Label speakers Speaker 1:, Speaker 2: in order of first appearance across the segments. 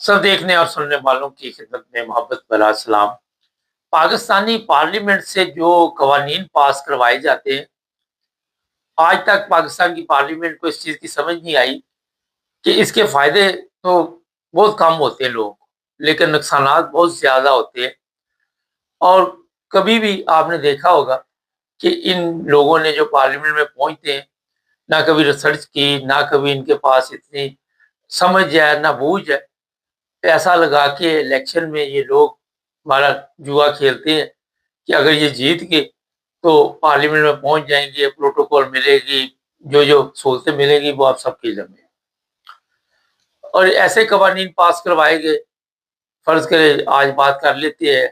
Speaker 1: سب دیکھنے اور سننے والوں کی خدمت میں محبت بھرا سلام۔ پاکستانی پارلیمنٹ سے جو قوانین پاس کروائے جاتے ہیں، آج تک پاکستان کی پارلیمنٹ کو اس چیز کی سمجھ نہیں آئی کہ اس کے فائدے تو بہت کم ہوتے ہیں لوگوں کو، لیکن نقصانات بہت زیادہ ہوتے ہیں۔ اور کبھی بھی آپ نے دیکھا ہوگا کہ ان لوگوں نے جو پارلیمنٹ میں پہنچتے ہیں، نہ کبھی ریسرچ کی، نہ کبھی ان کے پاس اتنی سمجھ ہے، نہ بوجھ ہے۔ پیسہ لگا کے الیکشن میں یہ لوگ ہمارا جوا کھیلتے ہیں کہ اگر یہ جیت گئے تو پارلیمنٹ میں پہنچ جائیں گے، پروٹوکول ملے گی، جو سہولتیں ملیں گی وہ آپ سب کے علم میں۔ اور ایسے قوانین پاس کروائے گئے، فرض کرے آج بات کر لیتے ہیں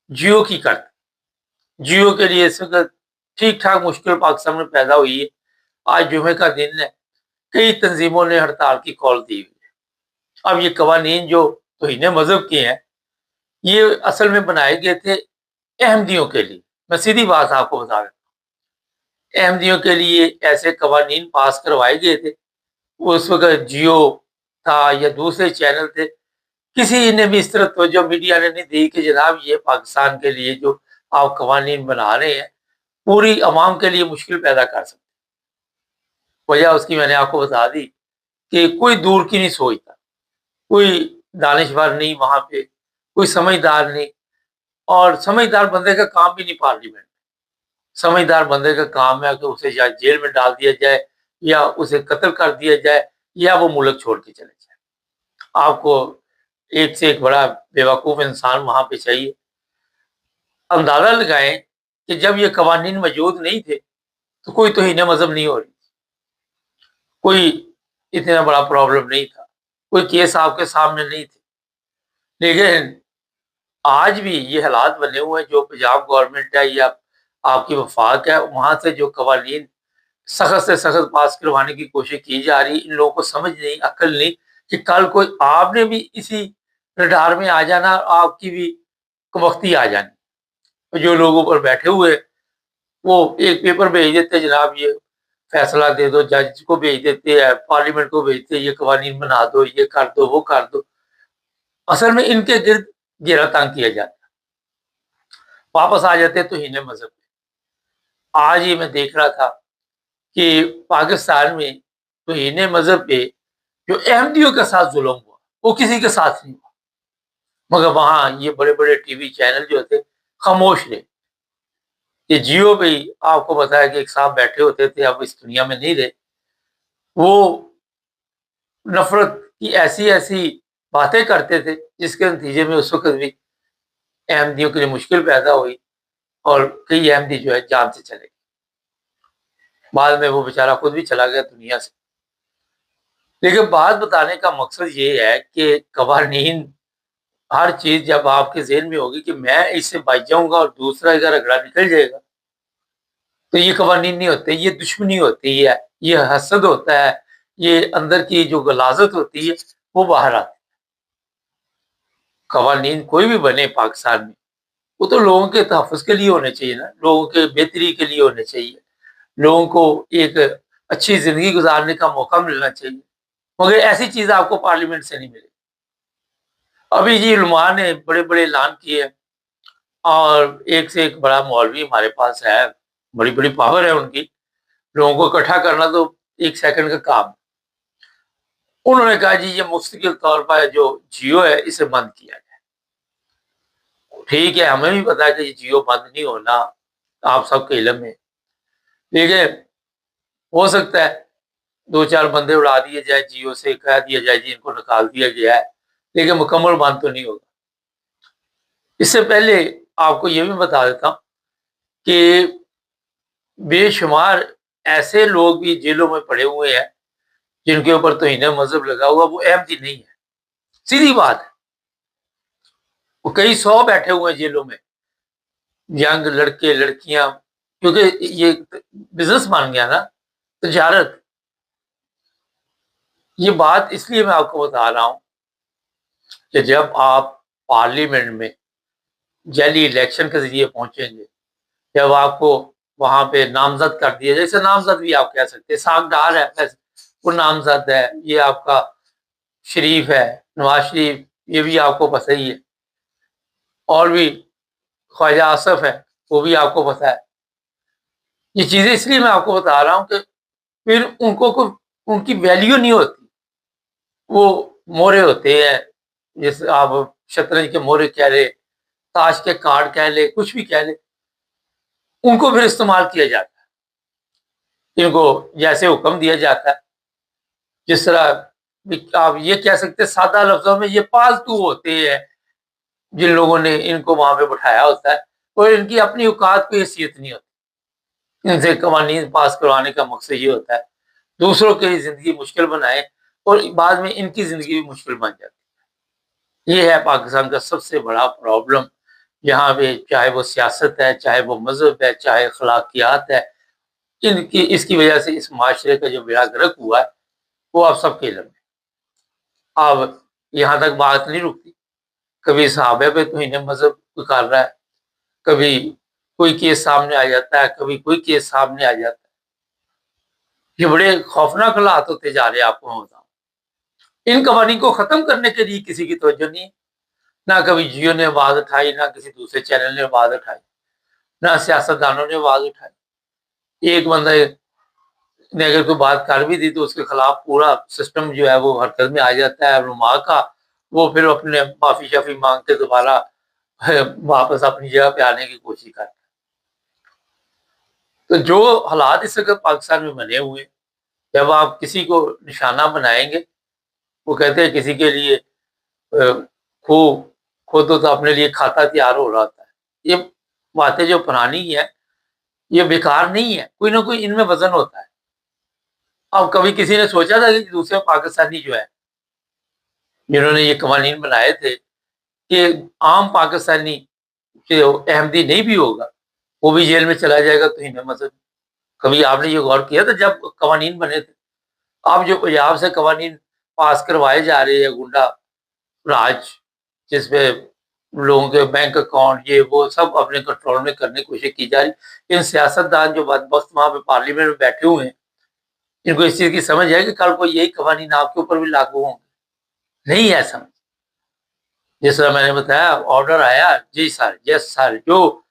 Speaker 1: جیو کی کرتے۔ جیو کے لیے اس وقت ٹھیک ٹھاک مشکل پاکستان میں پیدا ہوئی ہے۔ آج جمعے کا دن ہے، کئی تنظیموں نے ہڑتال کی کال دی ہوئی ہے۔ اب یہ قوانین جو توہین مذہب کے ہیں، یہ اصل میں بنائے گئے تھے احمدیوں کے لیے۔ میں سیدھی بات آپ کو بتا دیتا ہوں، احمدیوں کے لیے ایسے قوانین پاس کروائے گئے تھے۔ اس وقت جیو تھا یا دوسرے چینل تھے، کسی نے بھی اس طرح توجہ میڈیا نے نہیں دی کہ جناب یہ پاکستان کے لیے جو آپ قوانین بنا رہے ہیں پوری عوام کے لیے مشکل پیدا کر سکتے۔ وجہ اس کی میں نے آپ کو بتا دی کہ کوئی دور کی نہیں سوچتا، کوئی دانشور نہیں وہاں پہ، کوئی سمجھدار نہیں۔ اور سمجھدار بندے کا کام بھی نہیں پارلیمنٹ۔ سمجھدار بندے کا کام ہے کہ اسے یا جیل میں ڈال دیا جائے، یا اسے قتل کر دیا جائے، یا وہ ملک چھوڑ کے چلے جائے۔ آپ کو ایک سے ایک بڑا بیوقوف انسان وہاں پہ چاہیے۔ اندازہ لگائیں کہ جب یہ قوانین موجود نہیں تھے تو کوئی توہین مذہب نہیں ہو رہی، کوئی اتنا بڑا پرابلم نہیں تھا، کوئی کیس آپ کے سامنے نہیں تھے۔ لیکن آج بھی یہ حالات بنے ہوئے ہیں، جو پنجاب گورنمنٹ ہے یا آپ کی وفاق ہے، وہاں سے جو قوانین سخت سے سخت پاس کروانے کی کوشش کی جا رہی، ان لوگوں کو سمجھ نہیں، عقل نہیں کہ کل کوئی آپ نے بھی اسی رڈار میں آ جانا، آپ کی بھی وقتی آ جانی۔ جو لوگوں پر بیٹھے ہوئے وہ ایک پیپر بھیج دیتے، جناب یہ فیصلہ دے دو، جج کو بھیج دیتے ہیں، پارلیمنٹ کو بھیجتے ہیں، یہ قوانین بنا دو، یہ کر دو، وہ کر دو۔ اصل میں ان کے گرد گھیرا تنگ کیا جاتا ہے۔ واپس آ جاتے تو توہین مذہب پہ۔ آج ہی میں دیکھ رہا تھا کہ پاکستان میں توہین مذہب پہ جو احمدیوں کے ساتھ ظلم ہوا وہ کسی کے ساتھ نہیں ہوا، مگر وہاں یہ بڑے بڑے ٹی وی چینل جو تھے خاموش رہے۔ یہ جیو پہ آپ کو بتایا کہ ایک صاحب بیٹھے ہوتے تھے، اب اس دنیا میں نہیں رہے، وہ نفرت کی ایسی ایسی باتیں کرتے تھے جس کے نتیجے میں اس وقت بھی احمدیوں کے لیے مشکل پیدا ہوئی، اور کئی احمدی جو ہے جان سے چلے گئے۔ بعد میں وہ بیچارہ خود بھی چلا گیا دنیا سے۔ لیکن بات بتانے کا مقصد یہ ہے کہ قوانین، ہر چیز جب آپ کے ذہن میں ہوگی کہ میں اس سے بچ جاؤں گا اور دوسرا اگر اگلا نکل جائے گا، تو یہ قوانین نہیں ہوتے، یہ دشمنی ہوتی ہے، یہ حسد ہوتا ہے، یہ اندر کی جو غلاظت ہوتی ہے وہ باہر آتی ہے۔ قوانین کوئی بھی بنے پاکستان میں، وہ تو لوگوں کے تحفظ کے لیے ہونے چاہیے نا، لوگوں کے بہتری کے لیے ہونے چاہیے، لوگوں کو ایک اچھی زندگی گزارنے کا موقع ملنا چاہیے، مگر ایسی چیز آپ کو پارلیمنٹ سے نہیں ملے گی۔ ابھی جی علماء نے بڑے بڑے اعلان کیے، اور ایک سے ایک بڑا مولوی ہمارے پاس ہے، بڑی بڑی پاور ہے ان کی، لوگوں کو اکٹھا کرنا تو ایک سیکنڈ کا کام۔ انہوں نے کہا جی یہ مستقل طور پر جو جیو ہے اسے بند کیا جائے۔ ٹھیک ہے، ہمیں بھی پتا ہے کہ یہ جیو بند نہیں ہونا، آپ سب کے علم میں، لیکن ہو سکتا ہے دو چار بندے اڑا دیے جائے جیو سے، کہہ دیا جائے جی ان کو نکال دیا گیا ہے، لیکن مکمل بند تو نہیں ہوگا۔ اس سے پہلے آپ کو یہ بھی بتا دیتا ہوں کہ بے شمار ایسے لوگ بھی جیلوں میں پڑے ہوئے ہیں جن کے اوپر توہین مذہب لگا ہوا، وہ احمدی نہیں ہے، سیدھی بات ہے۔ وہ کئی سو بیٹھے ہوئے ہیں جیلوں میں، ینگ لڑکے لڑکیاں، کیونکہ یہ بزنس بن گیا نا، تجارت۔ یہ بات اس لیے میں آپ کو بتا رہا ہوں کہ جب آپ پارلیمنٹ میں جعلی الیکشن کے ذریعے پہنچیں گے، جب آپ کو وہاں پہ نامزد کر دیا، جیسے نامزد بھی آپ کہہ سکتے ہیں، ساکھ ڈار ہے وہ نامزد ہے، یہ آپ کا शरीफ है, नवाज शरीफ, ये भी आपको पता ही है, और भी ख्वाजा आसफ है, वो भी आपको पता है। ये चीज़ें इसलिए मैं आपको बता रहा हूँ कि फिर उनको कोई उनकी वैल्यू नहीं होती। वो मोहरे होते हैं, जैसे आप शतरंज के मोहरे कह ले, ताश के कार्ड कह ले, कुछ भी कह ले, उनको फिर इस्तेमाल किया जाता है। इनको जैसे हुक्म दिया जाता है, जिस तरह आप ये कह सकते हैं सादा लफ्जों में, ये पालतू होते हैं जिन लोगों ने इनको वहां पे बिठाया होता है, और इनकी अपनी औकात की हैसियत नहीं होती। इनसे कवानीन पास करवाने का मकसद ये होता है दूसरों की जिंदगी मुश्किल बनाए, और बाद में इनकी जिंदगी भी मुश्किल बन जाती है। ये है पाकिस्तान का सबसे बड़ा प्रॉब्लम। यहाँ पे चाहे वो सियासत है, चाहे वो मजहब है, चाहे अखलाकियात है, इनकी इसकी वजह से इस माशरे का जो बेड़ा गर्क हुआ है वो आप सबके इल्म है। अब यहाँ तक बात नहीं रुकती, कभी सहाबे पे तो इन्हें मजहब निकाल रहा है, कभी कोई केस सामने आ जाता है, कभी कोई केस सामने आ जाता है। ये बड़े खौफनाक हालात होते जा रहे हैं, आपको मैं बताऊं। इन कवानीन को खत्म करने के लिए किसी की तवज्जो नहीं है। ना कभी जियो ने आवाज उठाई, ना किसी दूसरे चैनल ने आवाज उठाई, ना सियासतदानों ने आवाज उठाई। एक बंदा ने अगर कोई बात कर भी दी तो उसके खिलाफ पूरा सिस्टम जो है वो हरकत में आ जाता है रुमा का। वो फिर अपने माफी शाफी मांग के दोबारा वापस अपनी जगह पे आने की कोशिश करता है। तो जो हालात इस वक्त पाकिस्तान में बने हुए, जब आप किसी को निशाना बनाएंगे, वो कहते हैं किसी के लिए खो खोदो तो अपने लिए खाता तैयार हो रहा होता है। ये बातें जो पुरानी है, ये बेकार नहीं है, कोई ना कोई इनमें वजन होता है। अब कभी किसी ने सोचा था कि दूसरे पाकिस्तानी जो है, जिन्होंने ये कवानीन बनाए थे, कि आम पाकिस्तानी जो अहमदी नहीं भी होगा वो भी जेल में चला जाएगा, तो इन्हें मतलब कभी आपने ये गौर किया था जब कवानीन बने थे? अब जो पंजाब से कवानीन पास करवाए जा रहे हैं, गुंडा राज, जिसपे लोगों के बैंक अकाउंट ये वो सब अपने कंट्रोल में करने की कोशिश की जा रही। इन सियासतदान जो बदबख्त वहां पे पार्लियामेंट में बैठे हुए हैं, इनको इस चीज की समझ है कि कल को यही कवानीन आपके ऊपर भी लागू होंगे? नहीं है समझ। जिस तरह मैंने बताया, ऑर्डर आया, जी सर, यस सर, जो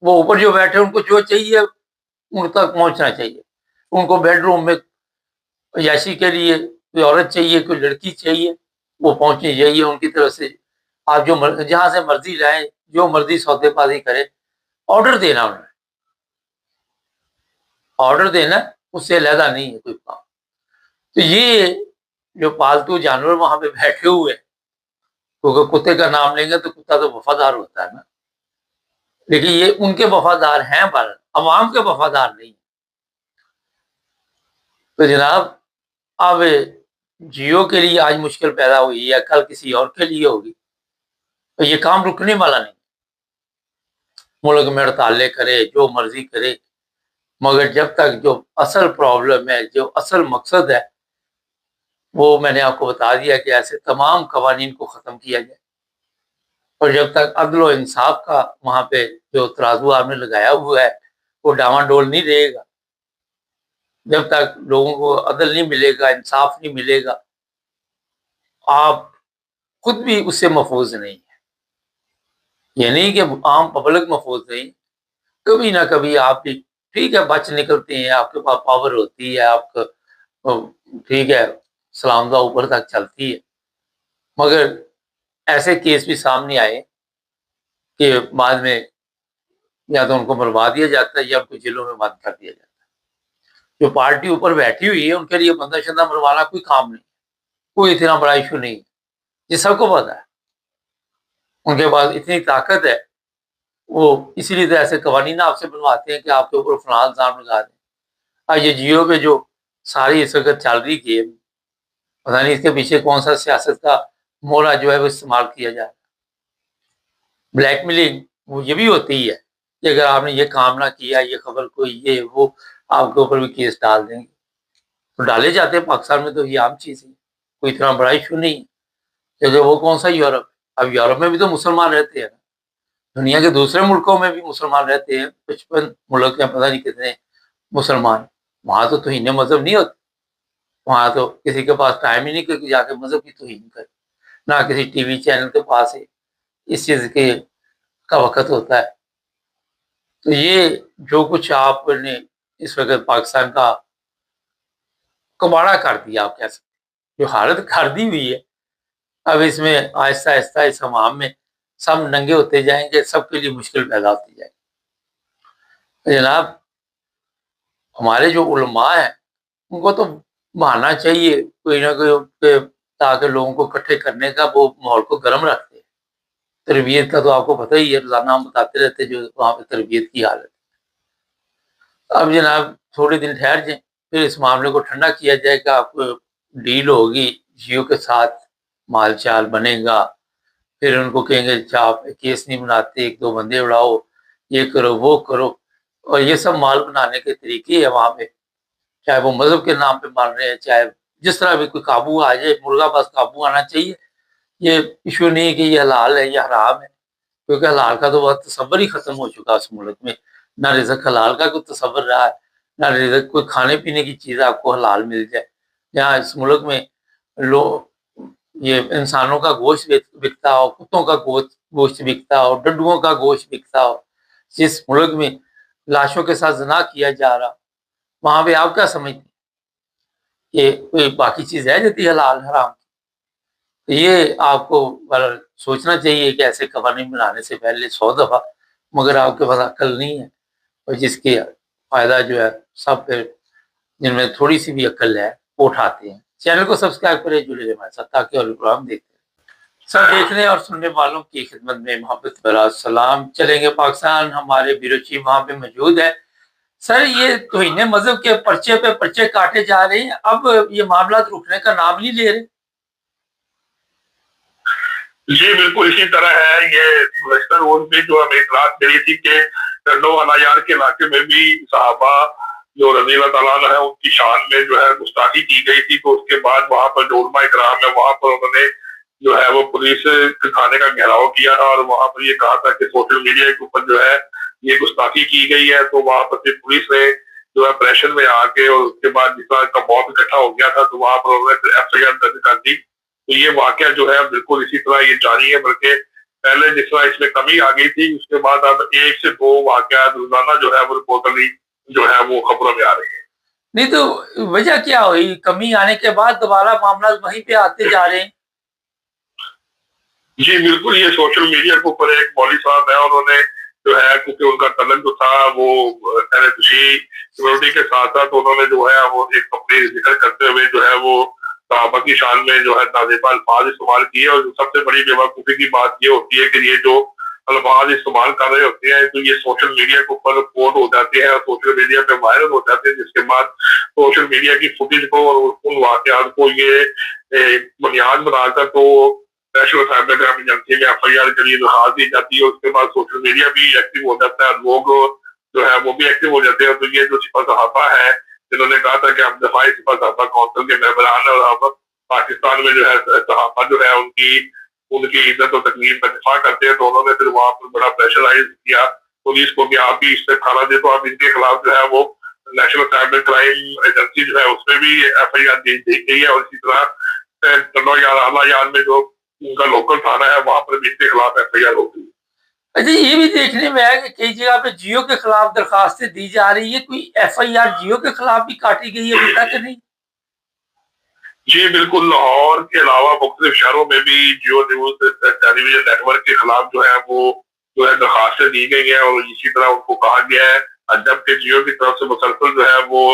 Speaker 1: वो ऊपर जो बैठे उनको जो चाहिए उन तक पहुंचना चाहिए। उनको बेडरूम में याशी के लिए कोई औरत चाहिए, कोई लड़की चाहिए, वो पहुंचनी चाहिए उनकी तरफ से। आप जो जहां से मर्जी लाएं, जो मर्जी सौदेबाजी करें, ऑर्डर देना उन्होंने, ऑर्डर देना, उससे अलहदा नहीं है कोई काम। तो ये जो पालतू जानवर वहां पे बैठे हुए हैं, क्योंकि कुत्ते का नाम लेंगे तो कुत्ता तो वफादार होता है ना, लेकिन ये उनके वफादार हैं पर अवाम के वफादार नहीं। तो जनाब, अब जियो के लिए आज मुश्किल पैदा हुई है, कल किसी और के लिए होगी, तो ये काम रुकने वाला नहीं। मुल्क में हड़तालें करे, जो मर्जी करे, मगर जब तक जो असल प्रॉब्लम है, जो असल मकसद है, वो मैंने आपको बता दिया कि ऐसे तमाम कवानीन को ख़त्म किया जाए। और जब तक अदल और इंसाफ का वहाँ पे जो तराजू आपने लगाया हुआ है वो डामाडोल नहीं रहेगा, जब तक लोगों को अदल नहीं मिलेगा, इंसाफ नहीं मिलेगा, आप खुद भी उससे महफूज नहीं है। ये नहीं कि आम पब्लिक महफूज नहीं, कभी ना कभी आप भी ठीक है बच निकलते हैं, आपके पास पावर होती है, आपका ठीक है सलामता ऊपर तक चलती है। मगर ऐसे केस भी सामने आए कि बाद में या तो उनको मरवा दिया जाता है या उनको जेलों में बंद कर दिया जाता है। जो पार्टी ऊपर बैठी हुई है उनके लिए बंदा शंदा मरवाना कोई काम नहीं, कोई इतना बड़ा इशू नहीं है, ये सबको पता है। उनके पास इतनी ताकत है, वो इसीलिए तो ऐसे कवानीन आपसे बनवाते हैं कि आपके ऊपर फलां इल्जाम लगा दें। और ये जियो पे जो सारी इस वक्त चल रही गेम, पता नहीं इसके पीछे कौन सा सियासत का मोहरा जो है वो इस्तेमाल किया जाए। ब्लैकमेलिंग वो ये भी होती ही है कि अगर आपने ये काम ना किया, ये खबर को ये वो, आपके ऊपर भी केस डाल देंगे। तो डाले जाते हैं पाकिस्तान में, तो ये आम चीज़ है, कोई इतना बड़ा इशू नहीं है। क्योंकि वो कौन सा यूरोप, अब यूरोप में भी तो मुसलमान रहते हैं, दुनिया के दूसरे मुल्कों में भी मुसलमान रहते हैं, 55 मुल्क हैं, पता नहीं कितने मुसलमान, वहां तो इन्हें मजहब नहीं होते, वहाँ तो किसी के पास टाइम ही नहीं कि जाके मजहब की तौहीन करे, ना किसी टीवी चैनल के पास है इस चीज़ के का वक़्त होता है। तो ये जो कुछ आपने इस वक़्त पाकिस्तान का कबाड़ा कर दिया, आप कह सकते हैं, जो हालत कर दी हुई है, अब इसमें आहिस्ता-आहिस्ता इस हमाम में सब नंगे होते जाएँगे, सबके लिए मुश्किल पैदा होती जाएगी। तो जनाब, हमारे जो उलमा हैं, उनको तो बहाना चाहिए कोई ना कोई ताकि लोगों को इकट्ठे करने का, वो माहौल को गर्म रखते हैं। तरबियत का तो आपको पता ही है, रोज़ाना हम बताते रहते हैं जो वहाँ पे तरबियत की हालत है। अब जनाब थोड़े दिन ठहर जाएँ, फिर इस मामले को ठंडा किया जाएगा, आपको डील होगी जियो के साथ, माल-चाल बनेगा, फिर उनको कहेंगे अच्छा आप केस नहीं बनाते, 1-2 बंदे उड़ाओ, ये करो, वो करो, और ये सब माल बनाने के तरीके हैं वहाँ पे। चाहे वो मज़हब के नाम पे मान रहे हैं, चाहे जिस तरह भी कोई काबू आ जाए, मुर्गा बस काबू आना चाहिए। ये इश्यू नहीं है कि ये हलाल है या हराम है, क्योंकि हलाल का तो बहुत तसव्वुर ही खत्म हो चुका है उस मुल्क में। ना रिज़्क हलाल का कोई तसव्वुर रहा है, ना रिज़्क कोई खाने-पीने की चीज़ आपको हलाल मिल जाए। यहाँ इस मुल्क में लो ये इंसानों का गोश्त बिकता हो, कुत्तों का गोश्त बिकता हो, डड्डुओं का गोश्त बिकता हो, जिस मुल्क में लाशों के साथ ज़िना किया जा रहा, वहाँ पे आप क्या समझते हैं? ये कोई बाकी चीज़ है जो हलाल हराम? तो ये आपको सोचना चाहिए कि ऐसे कवानीन बनाने से पहले 100 दफ़ा, मगर आपके पास अक्ल नहीं है, और जिसके फ़ायदा जो है सब फिर जिनमें थोड़ी-सी भी अक्ल है वो उठाते हैं। चैनल को सब्सक्राइब करें, जुड़े रहें हमारे साथ ताकि और भी प्रोग्राम देखते रहें। सब देखने और सुनने वालों की खिदमत में मोहब्बत भरा सलाम। चलेंगे पाकिस्तान, हमारे ब्यूरो चीफ वहाँ पे मौजूद है। सर, ये तौहीन मज़हब के पर्चे पे पर्चे काटे जा रहे हैं, अब ये मामला रुकने का नाम नहीं ले रहे।
Speaker 2: जी बिल्कुल इसी तरह है। ये वेस्टर्न रोड पे जो हमें इतलात मिली थी कि टंडो अनायार के इलाके में भी सहाबा जो रज़ी अल्लाह तआला अन्हु है उनकी शान में जो है गुस्ताखी की गई थी। तो उसके बाद वहाँ पर जो उलमा इकराम है वहाँ पर उन्होंने जो है वो पुलिस के थाने का घेराव किया था और वहाँ पर ये कहा था कि सोशल मीडिया के ऊपर जो है ये गुस्ताखी की गई है। तो वहाँ पर फिर पुलिस ने जो है प्रेशर में आके और उसके बाद जिस तरह का मॉब इकट्ठा हो गया था तो वहाँ पर उन्होंने FIR दर्ज कर दी। तो ये वाकया जो है बिल्कुल इसी तरह ये जारी है, बल्कि पहले जिस तरह इसमें कमी आ गई थी उसके बाद अब 1 से 2 वाकयात रोजाना जो है वो रिपोर्टली जो है वो खबरों में आ रही है।
Speaker 1: नहीं तो वजह क्या हुई? कमी आने के बाद दोबारा मामला वहीं पे आते जा रहे हैं।
Speaker 2: जी बिल्कुल, ये सोशल मीडिया के ऊपर एक मौलवी साहब है, उन्होंने जो है क्योंकि उनका तल्लुक जो था वो NSG कम्युनिटी के साथ था, तो उन्होंने जो है वो एक अपनी जिक्र करते हुए जो है वो सहाबा की शान में जो है नाज़ेबा अल्फाज इस्तेमाल किए। और सबसे बड़ी बेवकूफ़ी की बात ये होती है कि ये जो अल्फाज इस्तेमाल कर रहे होते हैं तो ये सोशल मीडिया के ऊपर पोस्ट हो जाते हैं और सोशल मीडिया पे वायरल हो जाते हैं, जिसके बाद सोशल मीडिया की फुटेज को और उन वाकयात को ये बुनियाद बनाकर तो नेशनल साइबर क्राइम एजेंसी में FIR के लिए दरखास्त दी जाती है। उसके बाद सोशल मीडिया भी एक्टिव हो जाता है, लोग जो है वो भी एक्टिव हो जाते हैं। तो ये जो सिपा सहाफा है जिन्होंने कहा था कि हम दफाई सिपा सहाफा काउंसिल के मेंबरान हैं और हम पाकिस्तान में जो है सहाफा जो है उनकी उनकी इज्जत और तकलीफ का दिफा करते हैं, तो उन्होंने फिर वहाँ पर बड़ा प्रेशराइज किया पुलिस को कि आप भी इससे खाना दे, तो आप इनके खिलाफ जो है वो नेशनल साइबर क्राइम एजेंसी जो है उसमें भी FIR दी गई है। और इसी तरह आला में जो उनका लोकल थाना है वहां पर भी इनके खिलाफ FIR होगी।
Speaker 1: अच्छा, ये भी देखने में आया कि कई जगह पे जियो के खिलाफ दरखास्तें दी जा रही है, कोई FIR जियो के खिलाफ भी काटी गई है अभी तक नहीं?
Speaker 2: जी बिल्कुल, लाहौर के अलावा मुख्तलिफ शहरों में भी जियो न्यूज टेलीविजन नेटवर्क के खिलाफ जो है वो जो है दरखास्तें दी गई है। और इसी तरह उनको कहा गया है जबकि जियो की तरफ से मुसलसल जो है वो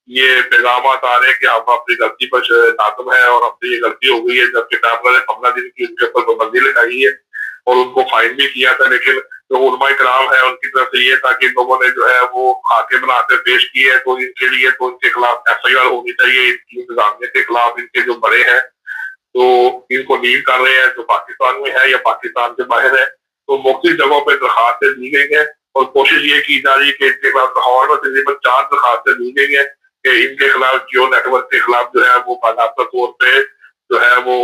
Speaker 2: ये पैगाम आ रहे हैं कि हम अपनी गलती पर नादम है और हमसे ये गलती हो गई है, जबकि फैसला ने 15 दिन की उनके ऊपर पाबंदी लगाई है और उनको फाइन भी किया था। लेकिन जो उलमा इकराम है उनकी तरफ से ये था कि लोगों ने जो है वो खाके बनाकर पेश किए हैं, तो इनके लिए तो इनके खिलाफ FIR होनी चाहिए। इनकी इंतजामिया के खिलाफ इनके जो बड़े हैं तो इनको लीड कर रहे हैं, जो पाकिस्तान में है या पाकिस्तान से बाहर है, तो मुख्तलिफ जगहों पर दरखास्तें दी गई है और कोशिश ये की जा रही है कि इनके खिलाफ लाहौर में तकरीबन 4 दरखास्तें दी गई है कि इनके खिलाफ जियो नेटवर्क के खिलाफ जो है वो बाकायदा तौर पे जो है वो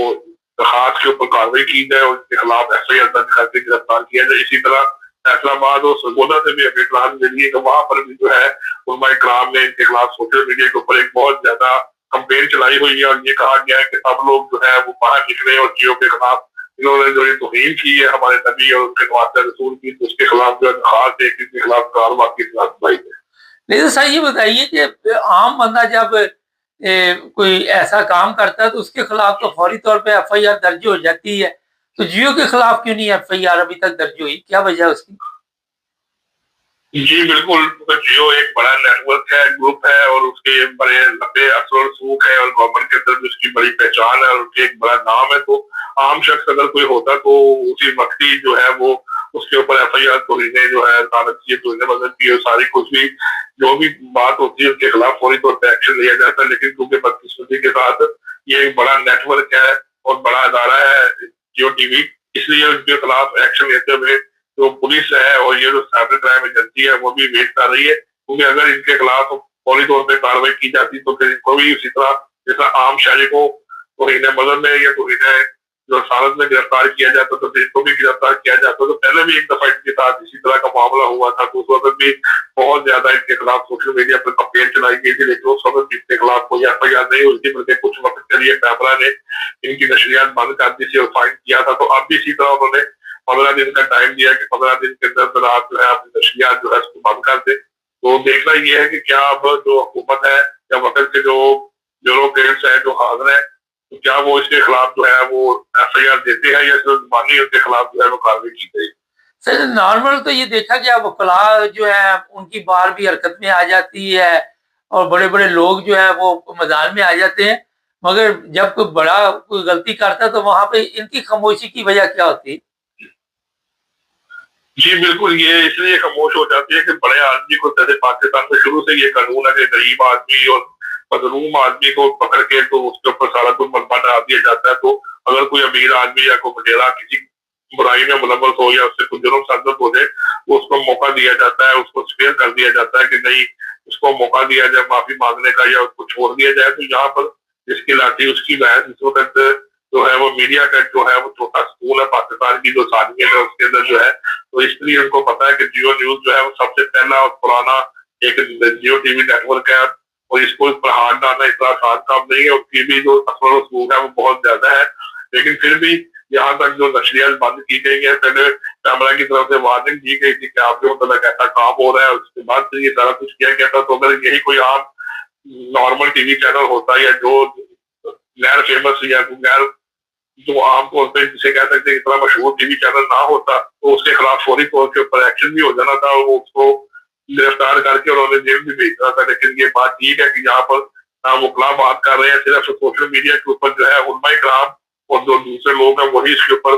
Speaker 2: दरखास्त के ऊपर कार्रवाई की जाए और इनके खिलाफ FIR दर्ज करके गिरफ्तार किया जाए। इसी तरह फैसलाबाद और सरगोदा से भी इतलात मिली है कि वहाँ पर भी जो है उलमा इकराम ने इनके खिलाफ सोशल मीडिया के ऊपर एक बहुत ज्यादा कंपेन चलाई हुई है और ये कहा गया है कि सब लोग जो है वो बाहर निकले और जियो के खिलाफ इन्होंने जो ये तौहीन की है हमारे नबी और उनके नवासे रसूल की, तो उसके खिलाफ जो है खास है कि इसके खिलाफ कार्रवाई की है।
Speaker 1: नहीं तो सर ये बताइए कि आम बंदा जब कोई ऐसा काम करता है तो उसके खिलाफ तो फौरी तौर पे एफआईआर दर्ज हो जाती है, तो जियो के खिलाफ क्यों नहीं एफआईआर अभी तक दर्ज हुई, क्या वजह है उसकी?
Speaker 2: जी बिल्कुल, जियो एक बड़ा नेटवर्क है, ग्रुप है और उसके बड़े लंबे असर रसूख है और गवर्नमेंट के अंदर भी उसकी बड़ी पहचान है और उसके एक बड़ा नाम है। तो आम शख्स अगर कोई होता तो उसी वक्त ही जो है वो उसके ऊपर एफआईआर तोड़ने जो है मदद की सारी कुछ भी जो भी बात होती है उसके खिलाफ फौरी तौर पर एक्शन लिया जाता है। लेकिन क्योंकि बदकिस्मती के साथ ये एक बड़ा नेटवर्क है और बड़ा अदारा है जियो टीवी, इसलिए उनके खिलाफ एक्शन लेते हुए जो पुलिस है और ये जो साइबर क्राइम एजेंसी है वो भी वेट कर रही है, क्योंकि अगर इनके खिलाफ फौरी तौर पर कार्रवाई की जाती तो फिर इनको भी इसी तरह जैसा आम शहरी को तौहीन मदद में या तौहीन जो सारत में गिरफ्तार किया जाता तो इनको भी गिरफ्तार किया जाता। तो पहले भी एक दफा इनके साथ इसी तरह का मामला हुआ था, तो उस वक्त भी बहुत ज्यादा इनके खिलाफ सोशल मीडिया पर कंपेन चलाई गई थी, लेकिन उस वक्त इनके खिलाफ कोई एफआईआर नहीं हुई थी, बल्कि कुछ वक्त के लिए कैमरा ने इनकी नशरियात बंद कर दी थी और फाइन किया था। तो अब भी इसी तरह उन्होंने 15 दिन का टाइम दिया कि 15 दिन के अंदर आप जो है अपनी नशरियात जो है उसको बंद कर दे। तो देखना ये है कि क्या अब जो हुकूमत है या वक्त के जो ब्यूरोक्रेट्स है जो हाजिर है, तो क्या वो इसके खिलाफ जो है वो एफआईआर देते हैं या सिर्फ मानी उनके खिलाफ जो है वो कार्रवाई की गई।
Speaker 1: सर नॉर्मल तो ये देखा गया वकला जो है उनकी बार भी हरकत में आ जाती है और बड़े बड़े लोग जो है वो मैदान में आ जाते हैं, मगर जब कोई बड़ा कोई गलती करता है तो वहां पे इनकी खामोशी की वजह क्या होती है?
Speaker 2: जी बिल्कुल, ये इसलिए खामोश हो जाती है कि बड़े आदमी को, जैसे पाकिस्तान में शुरू से ये कानून है कि गरीब आदमी और मजलूम आदमी को पकड़ के तो उसके ऊपर सारा कुछ मलबा डाल दिया जाता है। तो अगर कोई अमीर आदमी या कोई मुटेरा किसी बुराई में मुलव्वस हो या उससे कुछ जुर्म साजिश हो जाए तो उसको मौका दिया जाता है, उसको स्पेयर कर दिया जाता है कि नहीं उसको मौका दिया जाए माफी मांगने का या उसको छोड़ दिया जाए। तो यहाँ पर जिसकी लाठी उसकी भैंस इस वक्त जो है वो मीडिया का जो है वो छोटा स्कूल है पाकिस्तान की जो सादगियत है उसके अंदर जो है, तो इसलिए उनको पता है कि जियो न्यूज जो है वो सबसे पहला और पुराना एक जियो टीवी नेटवर्क है और इसको इस पर हाथ डालना इतना आसान काम नहीं है। उसकी भी जो असर रसूख है वो बहुत ज्यादा है, लेकिन फिर भी यहाँ तक जो नशरियात बंद की गई है, पहले कैमरा की तरफ से वार्निंग दी गई थी कि आपके मतलब ऐसा काम हो रहा है, उसके बाद से ये सारा कुछ किया गया था। तो अगर यही कोई आम नॉर्मल टीवी चैनल होता या जो गैर फेमस या गैर जो आमतौर पर जिसे कह सकते हैं इतना मशहूर टीवी चैनल ना होता तो उसके खिलाफ फौरी तौर के ऊपर एक्शन भी हो जाना था और वो उसको गिरफ्तार करके उन्होंने जेल भी भेजना था। लेकिन ये बात ठीक है कि यहाँ पर मुकला बात कर रहे हैं सिर्फ सोशल मीडिया के ऊपर जो है उलमा इकराम और जो दूसरे लोग हैं वही इसके ऊपर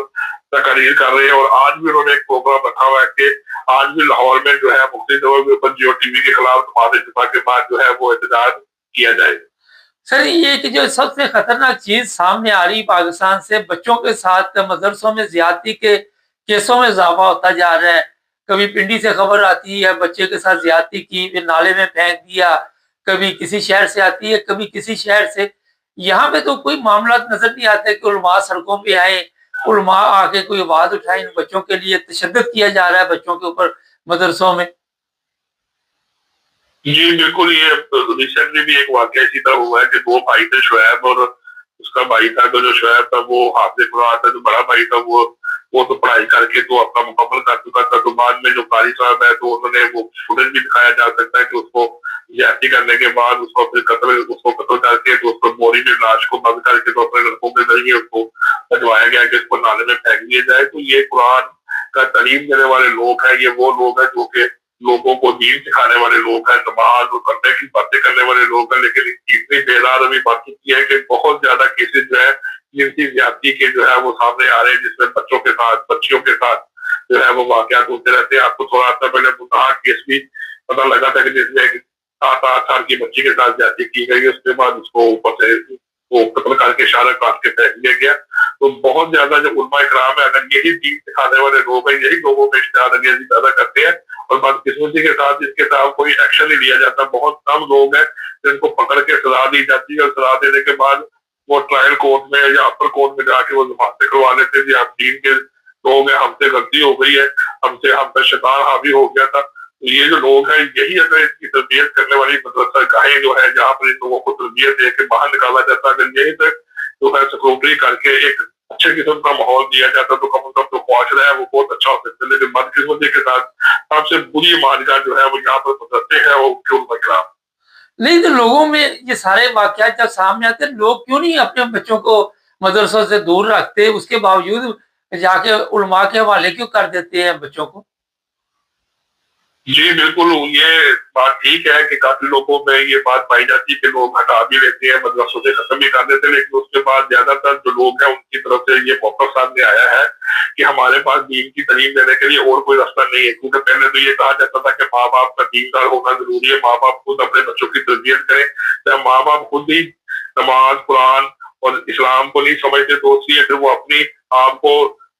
Speaker 2: तकरीर कर रहे हैं। और आज भी उन्होंने एक प्रोग्राम रखा हुआ है कि आज भी लाहौर में जो है मुफ्ती जगह के ऊपर जियो टीवी के खिलाफ नमाज जुमा के बाद जो है वो एहतजाज किया जाए।
Speaker 1: सर ये कि जो सबसे खतरनाक चीज सामने आ रही पाकिस्तान से बच्चों के साथ मदरसों में ज्यादती के केसों में इजाफा होता जा रहा है। कभी पिंडी से खबर आती है बच्चे के साथ ज्यादती की फिर नाले में फेंक दिया, कभी किसी शहर से आती है कभी किसी शहर से। यहाँ पे तो कोई मामला नजर नहीं आता कि उलमा सड़कों पे आए, उलमा आके कोई आवाज उठाए, इन बच्चों के लिए तशद्दुद किया जा रहा है बच्चों के ऊपर मदरसों में।
Speaker 2: जी बिल्कुल, ये रिसेंटली भी एक वाकया इसी तरह हुआ है कि दो भाई थे, शुएब और उसका भाई था। तो जो शुएब था वो हाफिज कुरान था, जो बड़ा भाई था वो तो पढ़ाई करके तो अपना मुकम्मल कर चुका था। तो बाद में जो कारी साहब है तो उन्होंने वो फुटेज भी दिखाया जा सकता है कि उसको ज्यादती करने के बाद उसको फिर कत्ल करके तो उसको बोरी में लाश को बंद करके तो अपने लड़कों के जरिए उसको भिजवाया गया कि उसको नाले में फेंक दिया जाए। तो ये कुरान का तालीम देने वाले लोग हैं, ये वो लोग हैं जो कि लोगों को दीन सिखाने वाले लोग हैं, नमाज और करने की बातें करने वाले लोग हैं। लेकिन इतनी बेदार अभी बात चुकी है कि बहुत ज्यादा केसेस जो है जिनकी ज्यादती के जो है वो सामने आ रहे हैं, जिसमें बच्चों के साथ बच्चियों के साथ जो है वो वाकयात होते रहते हैं। आपको थोड़ा सा पहले मुताहा केस भी पता लगा था कि जिसमें 7-8 साल की बच्ची के साथ ज्यादती की गई, उसके बाद उसको ऊपर से वो कत्ल करके इशारा काट के फेंक दिया गया। तो बहुत ज्यादा जो उलमा इकराम है, अगर यही दीन सिखाने वाले लोग हैं, यही लोगों में इश्तिहाद अंगेजी पैदा करते हैं और बदकिस्मती के साथ इसके साथ कोई एक्शन नहीं लिया जाता। बहुत कम लोग हैं जिनको पकड़ के सजा दी जाती है और सजा देने के बाद वो ट्रायल कोर्ट में या अपर कोर्ट में जाके वो जमानतें करवा लेते हैं। आप दीन के लोग हैं, हमसे गलती हो गई है, हम पे शैतान हावी हो गया था। ये जो लोग हैं यही अगर इसकी तरबियत करने वाली मदरसा गाहें जो है जहाँ पर इन लोगों को तरबियत दे के बाहर निकाला जाता है, अगर यही तक जो है सिक्योरिटी करके एक अच्छे किस्म का माहौल दिया जाता तो कम से कम जो मुआशरा है वो बहुत अच्छा हो सकता है। लेकिन बदकिस्मती के साथ सबसे बुरी मार्का जो है वो यहाँ पर मदरसे हैं और क्यों बकराम।
Speaker 1: नहीं तो लोगों में ये सारे वाकयात जब सामने आते हैं, लोग क्यों नहीं अपने बच्चों को मदरसों से दूर रखते, उसके बावजूद जाके उलमा के हवाले क्यों कर देते हैं बच्चों को?
Speaker 2: जी बिल्कुल, ये बात ठीक है कि काफी लोगों में ये बात पाई जाती है कि लोग हटा भी लेते हैं, मदरसों से खत्म भी कर देते हैं, लेकिन उसके बाद ज्यादातर जो लोग हैं उनकी तरफ से ये मौका सामने आया है कि हमारे पास दीन की तालीम देने के लिए और कोई रास्ता नहीं है। क्योंकि पहले तो ये कहा जाता था कि माँ बाप का दीनदार होना जरूरी है, माँ बाप खुद अपने बच्चों की तरबियत करें। जब माँ बाप खुद ही नमाज, कुरान और इस्लाम को नहीं समझते तो फिर वो अपनी आप को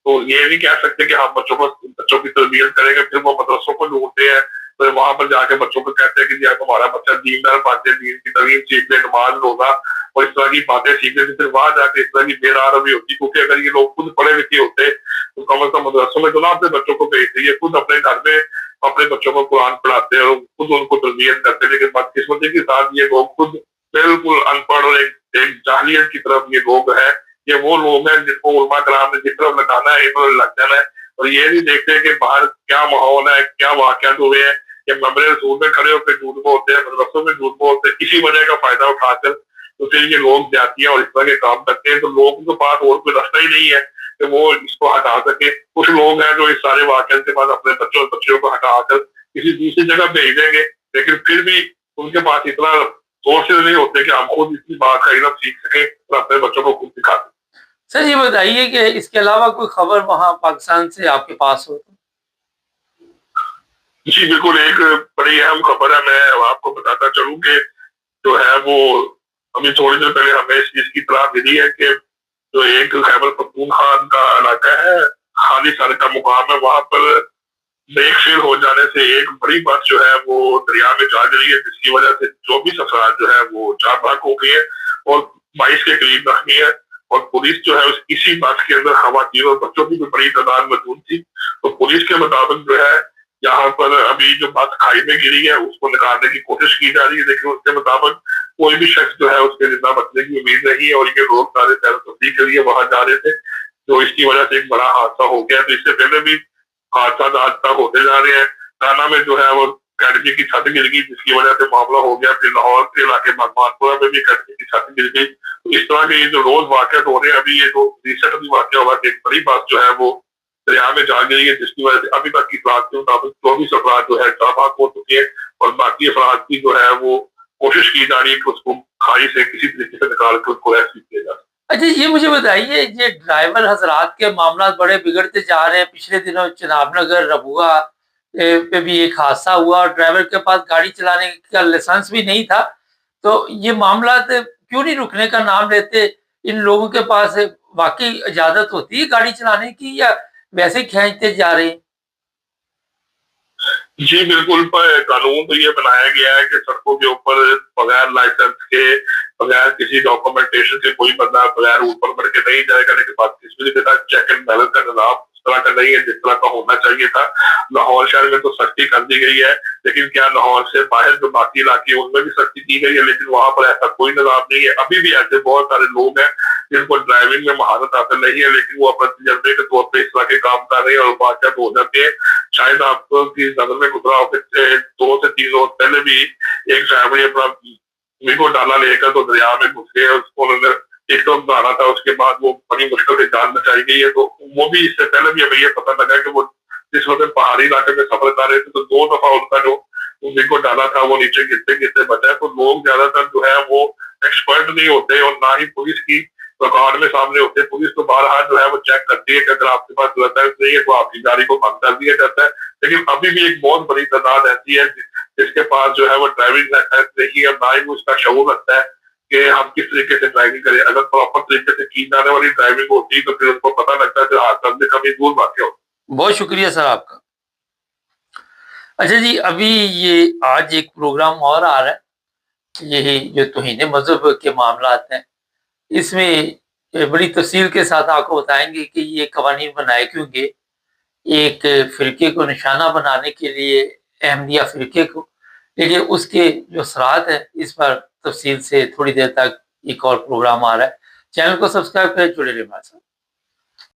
Speaker 2: तो ये नहीं कह सकते कि हम बच्चों की तरबियत करेंगे, फिर वो मदरसों को ढूंढते हैं, तो वहां पर जाके बच्चों को कहते हैं कि यार तुम्हारा बच्चा दीनदार बातें, दीन की तालीम सीख ले, नमाज, रोजा और इस तरह की बातें सीख ले, फिर वहां जाके इस तरह की बेरारवी होती। क्योंकि अगर ये लोग खुद पढ़े लिखे होते तो कम से कम मदरसों में तो ना अपने बच्चों को भेजते, ये खुद अपने घर में अपने बच्चों को कुरान पढ़ाते हैं और खुद उनको तरबियत करते। लेकिन बदकिस्मती के साथ ये लोग खुद बिल्कुल अनपढ़ और एक जाहिलियत की तरफ ये लोग हैं। ये वो लोग हैं जिनको उलमा कराम ने जिस तरफ लगाना है इधर लग जाना है और ये नहीं देखते कि बाहर क्या माहौल है, क्या वाकयात हुए हैं। ये ममरे रसूल में खड़े होकर झूठ बोलते हैं, मदरसों में झूठ बोलते हैं, इसी वजह का फायदा उठाकर तो फिर ये लोग जातियां और इस तरह के काम करते हैं। तो लोगों के पास और कोई रास्ता ही नहीं है कि वो इसको हटा सके। कुछ लोग हैं जो इस सारे वाकयात के बाद अपने बच्चों को हटाकर किसी दूसरी जगह भेज देंगे, लेकिन फिर भी उनके पास इतना सोर्सेज नहीं होते कि हम खुद इसी बात का इल्म सीख सके और अपने बच्चों को खुद सिखा सकें।
Speaker 1: सर ये बताइए कि इसके अलावा कोई खबर वहाँ पाकिस्तान से आपके पास हो?
Speaker 2: जी बिल्कुल, एक बड़ी अहम खबर है, मैं आपको बताता चलूं कि जो है वो अभी थोड़ी देर पहले हमें इस चीज की इत्तला मिली है कि जो एक खैबर पख्तूनख्वा का इलाका है, खाली सर का मुकाम है, वहां पर ब्रेक फेल हो जाने से एक बड़ी बस जो है वो दरिया में जा गिरी है, जिसकी वजह से 24 अफराद जो है वो जान बाग हो गए हैं और 22 के करीब जख्मी है। और पुलिस जो है इसी बस के अंदर खवातीन और बच्चों की भी बड़ी तादाद मौजूद थी। तो पुलिस के मुताबिक जो है यहाँ पर अभी जो बस खाई में गिरी है उसको निकालने की कोशिश की जा रही है, लेकिन उसके मुताबिक कोई भी शख्स जो है उसके जिंदा बचने की उम्मीद नहीं है और ये लोग सारे सैर तफरीह के लिए वहां जा रहे थे, जो इसकी वजह से एक बड़ा हादसा हो गया। तो इससे पहले भी हादसा होते जा रहे हैं। थाना में जो है वो अकेडमी की छत गिर गई, जिसकी वजह से मामला हो गया। फिर लाहौर के इलाके महमानपुरा में भी अकेडमी की छत गिर गई। तो इस तरह के ये जो रोज वाकयात हो रहे हैं, अभी ये जो रिसेंटली वाकया हुआ एक बड़ी बात जो है वो दरिया में जा गिरी है, जिसकी वजह से अभी तक की इतलात के मुताबिक 24 अफराद जो है जाबाक हो चुके हैं और बाकी अफराद की जो है वो कोशिश की जा रही है कि उसको खाई से किसी तरीके से निकाल कर उसको रेस्क्यू किया जा सके।
Speaker 1: अच्छा ये मुझे बताइए, ये ड्राइवर हजरात के मामला बड़े बिगड़ते जा रहे हैं। पिछले दिनों चनाबनगर रबुआ पे भी एक हादसा हुआ और ड्राइवर के पास गाड़ी चलाने का लाइसेंस भी नहीं था। तो ये मामला क्यों नहीं रुकने का नाम लेते? इन लोगों के पास वाकई इजाजत होती है गाड़ी चलाने की या वैसे खींचते जा रहे हैं?
Speaker 2: जी बिल्कुल, पर कानून तो ये बनाया गया है कि सड़कों के ऊपर बगैर लाइसेंस के, बगैर किसी डॉक्यूमेंटेशन के कोई बंदा बगैर ऊपर बढ़ के नहीं जाएगा। लेकिन बात किसी के साथ चेक एंड बैलेंस का निजाम उस तरह का नहीं है जिस तरह का होना चाहिए था। लाहौर शहर में तो सख्ती कर दी गई है, लेकिन क्या लाहौर से बाहर जो बाकी इलाके हैं उनमें भी सख्ती की गई है, लेकिन वहां पर ऐसा कोई निजाम नहीं है। अभी भी ऐसे बहुत सारे लोग हैं जिनको ड्राइविंग में महारत हासिल नहीं है, लेकिन वो अपने तजर्बे के तौर पर इस तरह के काम कर रहे हैं और वाकयात हो जाते हैं। शायद आपको की नजर में गुजरा हो 2 से 3 रोज पहले भी एक ड्राइवर अपना वीगो डाला लेकर तो दरिया में घुस गए, उसको उन्होंने एक तो डाला था, उसके बाद वो बड़ी मुश्किल से जान बचाई गई है। तो वो भी इससे पहले भी हमें ये पता लगा कि वो जिस वक्त पहाड़ी इलाके में सफर कर रहे थे तो 2 दफा उनका जो वीगो डाला था वो नीचे गिरते गिरते बचा है। तो लोग ज्यादातर जो है वो एक्सपर्ट नहीं होते और ना ही पुलिस की रिकॉर्ड में सामने होते। पुलिस तो बारहा जो है वो चेक करती है कि अगर आपके पास लाइसेंस नहीं है तो आपकी गाड़ी को बंद कर दिया जाता है। लेकिन अभी भी एक बहुत बड़ी तादाद ऐसी है जिसके पास जो है वो ड्राइविंग लाइसेंस नहीं है, ना ही वो उसका शऊर रखता है कि हम किस तरीके से ड्राइविंग करें। अगर प्रॉपर तरीके से की जाने वाली ड्राइविंग होती तो फिर उसको पता लगता है कि हादसा से कभी दूर बातें होती।
Speaker 1: बहुत शुक्रिया सर आपका। अच्छा जी, अभी ये आज एक प्रोग्राम और आ रहा है, यही जो तौहीन मजहब के मामला हैं, इसमें बड़ी तफसील के साथ आपको बताएंगे कि ये कवानीन बनाए क्यों गए। एक फिरके को निशाना बनाने के लिए احمدیہ فرقے کو، لیکن اس کے جو اثرات ہیں اس پر تفصیل سے تھوڑی دیر تک ایک اور پروگرام آ رہا ہے. چینل کو سبسکرائب کریں، جڑے رہیں ہمارے ساتھ.